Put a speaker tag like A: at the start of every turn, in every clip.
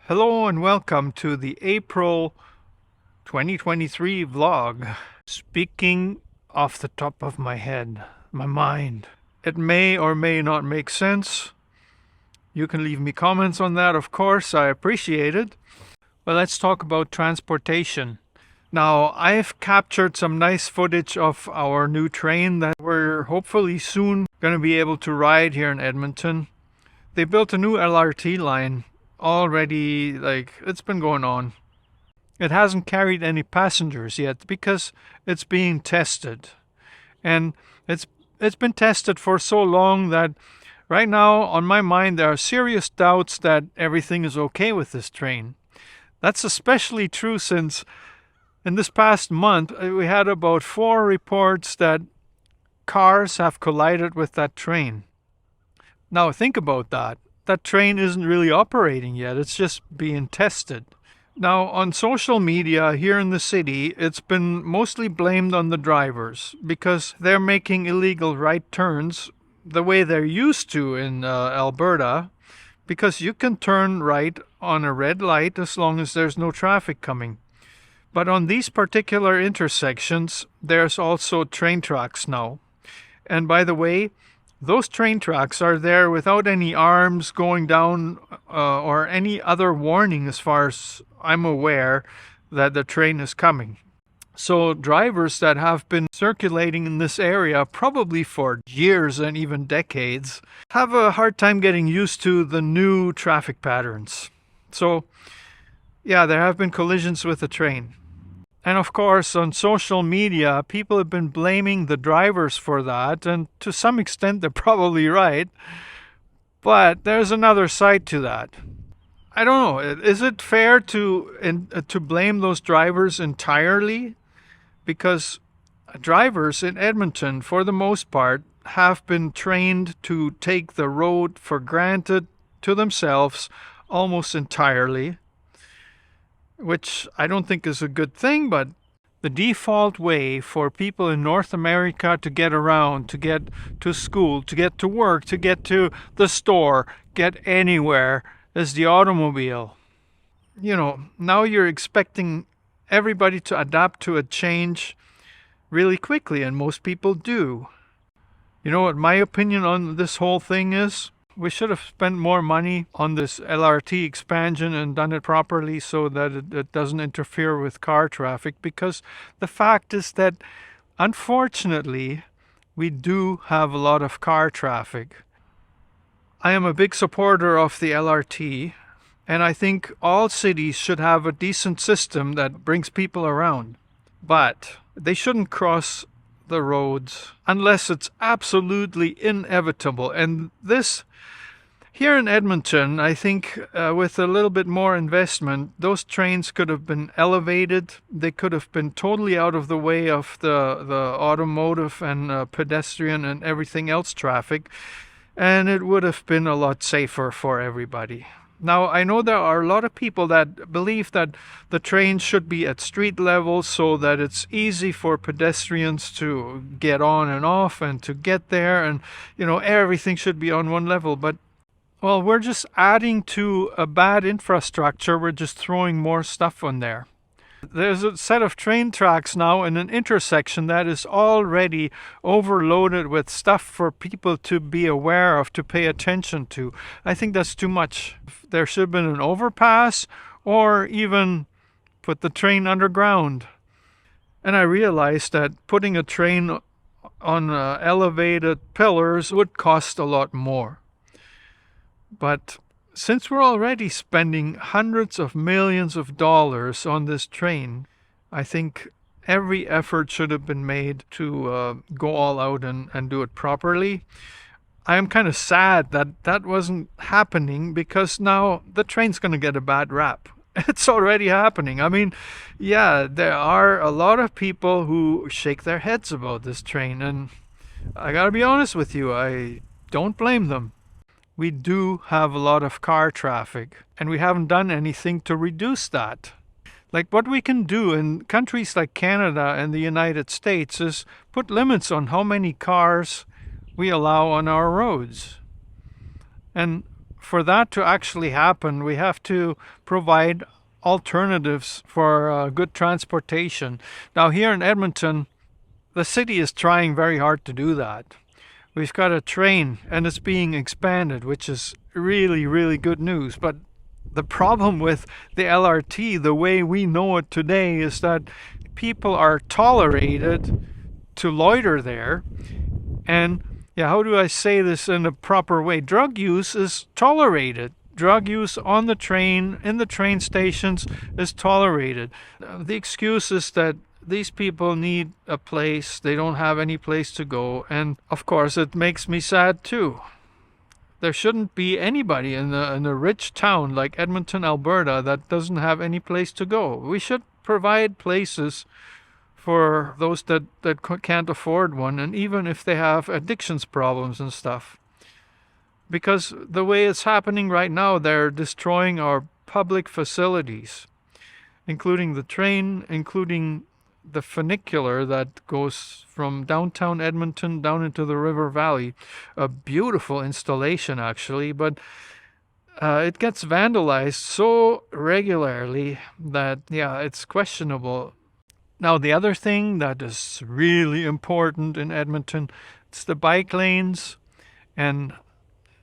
A: Hello and welcome to the April 2023 vlog. Speaking off the top of my head, my mind. It may or may not make sense. You can leave me comments on that, of course. I appreciate it. But let's talk about transportation. Now, I've captured some nice footage of our new train that we're hopefully soon going to be able to ride here in Edmonton. They built a new LRT line already, it's been going on. It hasn't carried any passengers yet because it's being tested. And it's been tested for so long that right now on my mind there are serious doubts that everything is okay with this train. That's especially true since in this past month we had about 4 reports that cars have collided with that train. Now think about that. That train isn't really operating yet. It's just being tested. Now, on social media here in the city, it's been mostly blamed on the drivers because they're making illegal right turns the way they're used to in Alberta, because you can turn right on a red light as long as there's no traffic coming. But on these particular intersections, there's also train tracks now. And by the way, those train tracks are there without any arms going down or any other warning as far as I'm aware that the train is coming. So drivers that have been circulating in this area probably for years and even decades have a hard time getting used to the new traffic patterns. So yeah, there have been collisions with the train. And of course, on social media, people have been blaming the drivers for that, and to some extent they're probably right. But there's another side to that. I don't know, is it fair to blame those drivers entirely? Because drivers in Edmonton, for the most part, have been trained to take the road for granted to themselves almost entirely, which I don't think is a good thing, but the default way for people in North America to get around, to get to school, to get to work, to get to the store, get anywhere, is the automobile. You know, now you're expecting everybody to adapt to a change really quickly, and most people do. You know what my opinion on this whole thing is? We should have spent more money on this LRT expansion and done it properly so that it doesn't interfere with car traffic, because the fact is that unfortunately we do have a lot of car traffic. I am a big supporter of the LRT, and I think all cities should have a decent system that brings people around. But they shouldn't cross the roads unless it's absolutely inevitable. And this, here in Edmonton, I think with a little bit more investment, those trains could have been elevated. They could have been totally out of the way of the automotive and pedestrian and everything else traffic, and it would have been a lot safer for everybody. Now, I know there are a lot of people that believe that the trains should be at street level so that it's easy for pedestrians to get on and off and to get there, and, you know, everything should be on one level. But, well, we're just adding to a bad infrastructure. We're just throwing more stuff on there. There's a set of train tracks now in an intersection that is already overloaded with stuff for people to be aware of, to pay attention to. I think that's too much. There should have been an overpass, or even put the train underground. And I realized that putting a train on elevated pillars would cost a lot more. But since we're already spending hundreds of millions of dollars on this train, I think every effort should have been made to go all out and do it properly. I am kind of sad that that wasn't happening, because now the train's going to get a bad rap. It's already happening. I mean, yeah, there are a lot of people who shake their heads about this train, and I gotta be honest with you, I don't blame them. We do have a lot of car traffic, and we haven't done anything to reduce that. Like, what we can do in countries like Canada and the United States is put limits on how many cars we allow on our roads. And for that to actually happen, we have to provide alternatives for good transportation. Now, here in Edmonton, the city is trying very hard to do that. We've got a train and it's being expanded, which is really, really good news. But the problem with the LRT, the way we know it today, is that people are tolerated to loiter there. And yeah, how do I say this in a proper way? Drug use is tolerated. Drug use on the train, in the train stations, is tolerated. The excuse is that these people need a place, they don't have any place to go, and of course it makes me sad too. There shouldn't be anybody in a rich town like Edmonton, Alberta, that doesn't have any place to go. We should provide places for those that can't afford one, and even if they have addictions problems and stuff. Because the way it's happening right now, they're destroying our public facilities, including the train, including the funicular that goes from downtown Edmonton down into the River Valley. A beautiful installation, actually, but it gets vandalized so regularly that, yeah, it's questionable. Now, the other thing that is really important in Edmonton, it's the bike lanes, and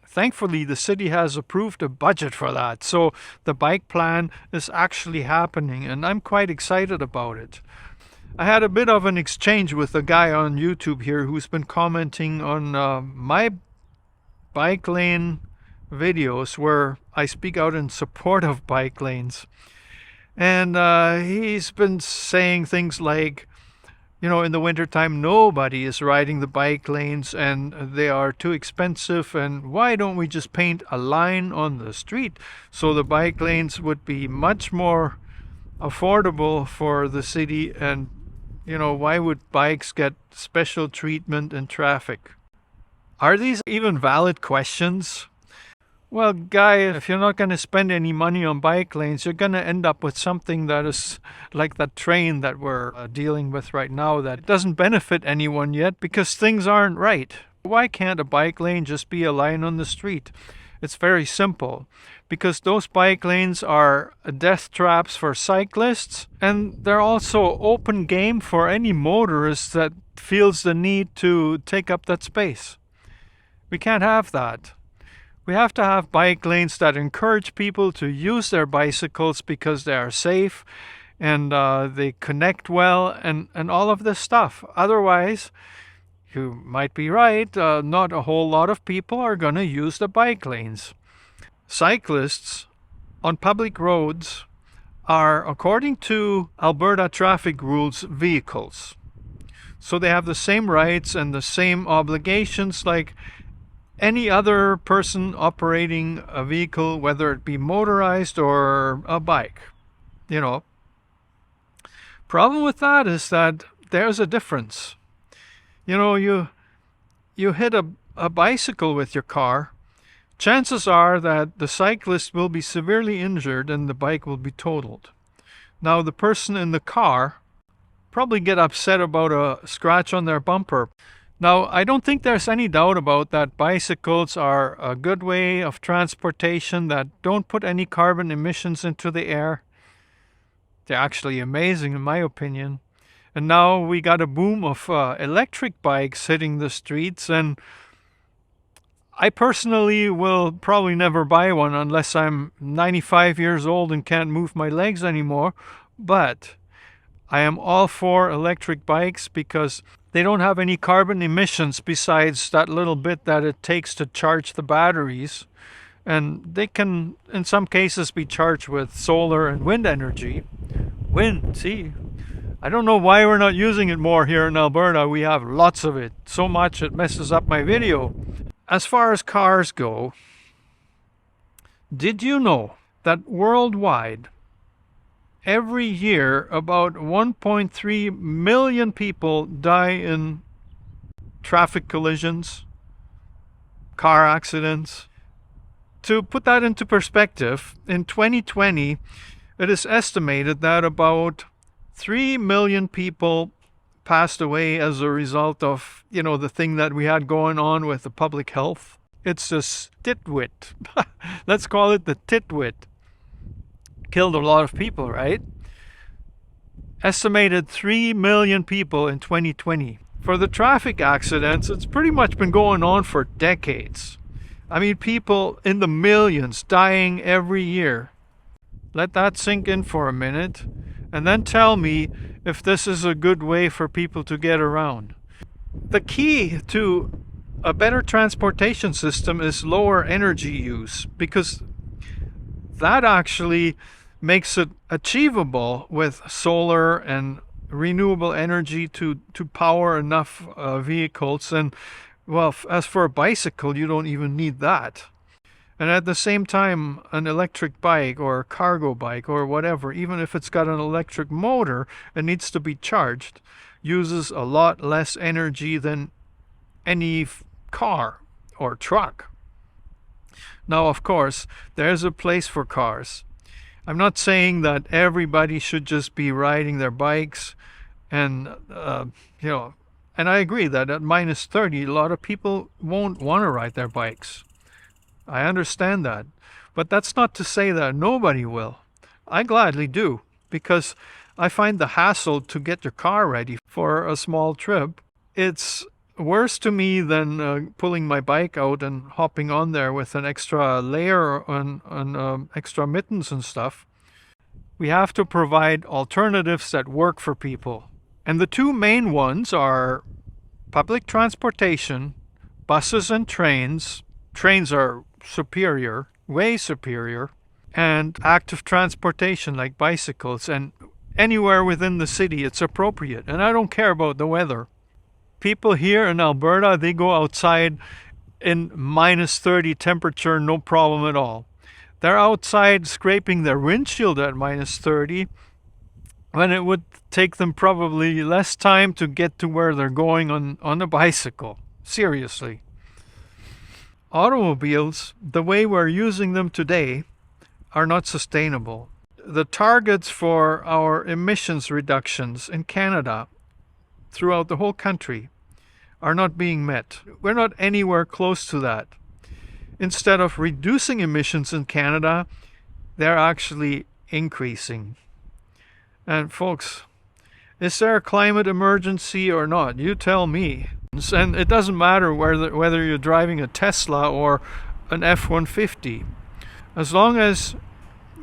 A: thankfully, the city has approved a budget for that. So the bike plan is actually happening, and I'm quite excited about it. I had a bit of an exchange with a guy on YouTube here who's been commenting on my bike lane videos where I speak out in support of bike lanes. And he's been saying things like, you know, in the wintertime, nobody is riding the bike lanes and they are too expensive. And why don't we just paint a line on the street so the bike lanes would be much more affordable for the city? And, you know, why would bikes get special treatment in traffic? Are these even valid questions? Well, guy, if you're not going to spend any money on bike lanes, you're going to end up with something that is like that train that we're dealing with right now that doesn't benefit anyone yet because things aren't right. Why can't a bike lane just be a line on the street? It's very simple. Because those bike lanes are death traps for cyclists, and they're also open game for any motorist that feels the need to take up that space. We can't have that. We have to have bike lanes that encourage people to use their bicycles because they are safe and they connect well and all of this stuff. Otherwise, you might be right, not a whole lot of people are going to use the bike lanes. Cyclists on public roads are, according to Alberta traffic rules, vehicles. So they have the same rights and the same obligations like any other person operating a vehicle, whether it be motorized or a bike. You know, problem with that is that there's a difference. You know, you hit a bicycle with your car, chances are that the cyclist will be severely injured and the bike will be totaled. Now, the person in the car probably get upset about a scratch on their bumper. Now, I don't think there's any doubt about that bicycles are a good way of transportation that don't put any carbon emissions into the air. They're actually amazing in my opinion. And now we got a boom of electric bikes hitting the streets, and I personally will probably never buy one unless I'm 95 years old and can't move my legs anymore. But I am all for electric bikes because they don't have any carbon emissions besides that little bit that it takes to charge the batteries. And they can, in some cases, be charged with solar and wind energy. Wind, see? I don't know why we're not using it more here in Alberta. We have lots of it. So much it messes up my video. As far as cars go, did you know that worldwide, every year about 1.3 million people die in traffic collisions, car accidents? To put that into perspective, in 2020, it is estimated that about 3 million people passed away as a result of, you know, the thing that we had going on with the public health. It's a titwit. Let's call it the titwit. Killed a lot of people, right? Estimated 3 million people in 2020. For the traffic accidents, it's pretty much been going on for decades. I mean, people in the millions dying every year. Let that sink in for a minute, and then tell me if this is a good way for people to get around. The key to a better transportation system is lower energy use, because that actually makes it achievable with solar and renewable energy to power enough vehicles. And well, as for a bicycle, you don't even need that. And at the same time, an electric bike or a cargo bike or whatever, even if it's got an electric motor and needs to be charged, uses a lot less energy than any car or truck. Now, of course, there's a place for cars. I'm not saying that everybody should just be riding their bikes, and and I agree that at minus 30, a lot of people won't want to ride their bikes. I understand that, but that's not to say that nobody will. I gladly do, because I find the hassle to get your car ready for a small trip. It's worse to me than pulling my bike out and hopping on there with an extra layer on extra mittens and stuff. We have to provide alternatives that work for people. And the two main ones are public transportation, buses and trains. Trains are superior, way superior, and active transportation like bicycles. And anywhere within the city, it's appropriate. And I don't care about the weather. People here in Alberta, they go outside in minus 30 temperature, no problem at all. They're outside scraping their windshield at minus 30 when it would take them probably less time to get to where they're going on a bicycle. Seriously. Automobiles, the way we're using them today, are not sustainable. The targets for our emissions reductions in Canada throughout the whole country are not being met. We're not anywhere close to that. Instead of reducing emissions in Canada, they're actually increasing. And folks, is there a climate emergency or not? You tell me. And it doesn't matter whether you're driving a Tesla or an F-150. As long as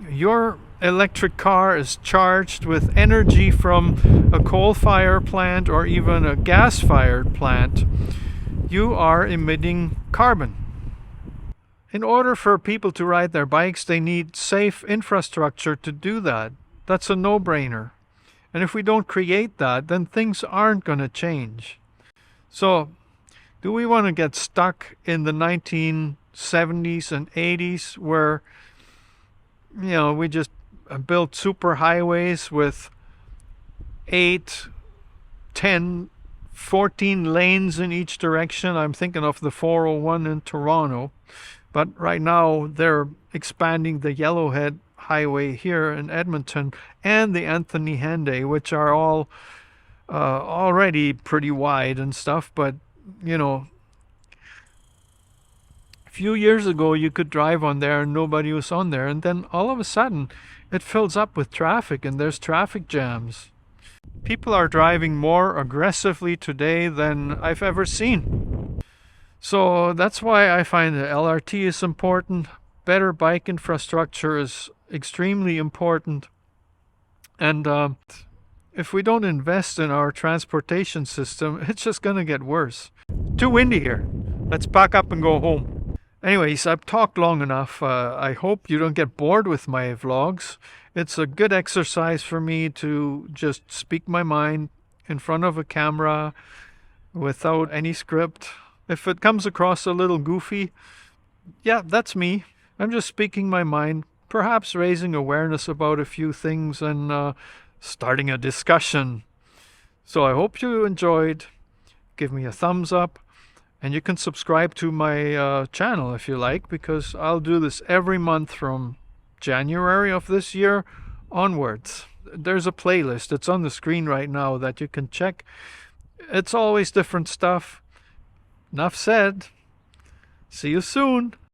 A: your electric car is charged with energy from a coal-fired plant or even a gas-fired plant, you are emitting carbon. In order for people to ride their bikes, they need safe infrastructure to do that. That's a no-brainer. And if we don't create that, then things aren't going to change. So, do we want to get stuck in the 1970s and 80s where, we just built super highways with 8, 10, 14 lanes in each direction? I'm thinking of the 401 in Toronto. But right now, they're expanding the Yellowhead Highway here in Edmonton and the Anthony Henday, which are all already pretty wide and stuff. But, a few years ago, you could drive on there and nobody was on there. And then all of a sudden, it fills up with traffic and there's traffic jams. People are driving more aggressively today than I've ever seen. So that's why I find the LRT is important. Better bike infrastructure is extremely important. And if we don't invest in our transportation system, it's just going to get worse. Too windy here. Let's pack up and go home. Anyways, I've talked long enough. I hope you don't get bored with my vlogs. It's a good exercise for me to just speak my mind in front of a camera without any script. If it comes across a little goofy, yeah, that's me. I'm just speaking my mind, perhaps raising awareness about a few things and starting a discussion. So I hope you enjoyed. Give me a thumbs up. And you can subscribe to my channel if you like, because I'll do this every month from January of this year onwards. There's a playlist. It's on the screen right now that you can check. It's always different stuff. Enough said. See you soon.